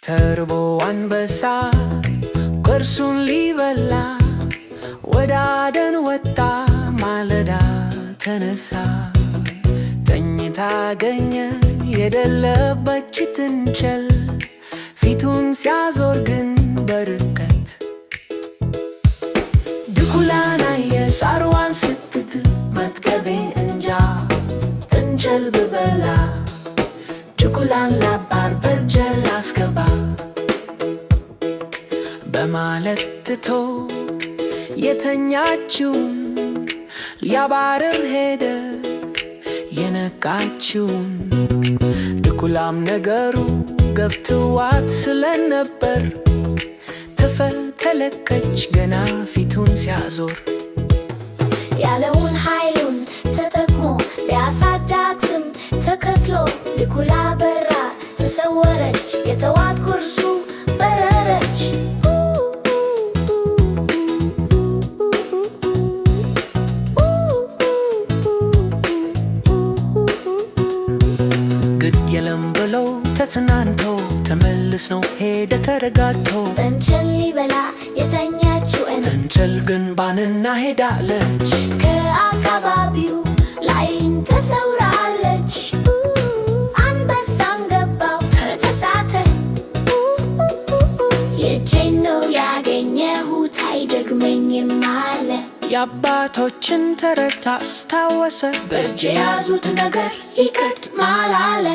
ተርቦ አንበሳ ቁርሱን ሊበላ ወደ አደን ወጣ ማለዳ ተነሳ። ተኝታ አገኘ የደለበች ጥንቸል ፊቱን ሲያዞር ግን በርቀት ድኩላን አየ ሳርዋን ስትግል መጥገቤን እንጃ ጥንቸል ብበላ ድኩላን ላባር በእጄ ላስገባ በማለት ትቶ የተኛችውን ሊያባርር ሄደ የነቃችውን። ድኩላም ነገሩ ገብቶዋት ስለነበር ተፈተለከች ገና ፊቱን ሲያዞር። ያለውን ኃይሉን ተጠቅሞ ሊያሳዳትም ተከትሎ ድኩላ በራ ተሰወረች የተዋት ቁርሱ በረረች። ግድ የለም ብሎ ተጽናንቶ ተመልስ ነው ሄደ ተረጋግቶ። ጥንቸል ሊበላ የተኛችው ጥንቸል ግን ባንና ሄዳለች ከአካባቢው ላይን ተሰውራለች። አንበሳም ገባው ተሳሳተ የእጄን ነው ያገኘሁት አይደግመኝም አለ። የአባቶችን ተረት አስታወሰ በእጅ የያዙት ነገር ይቀድማል አለ።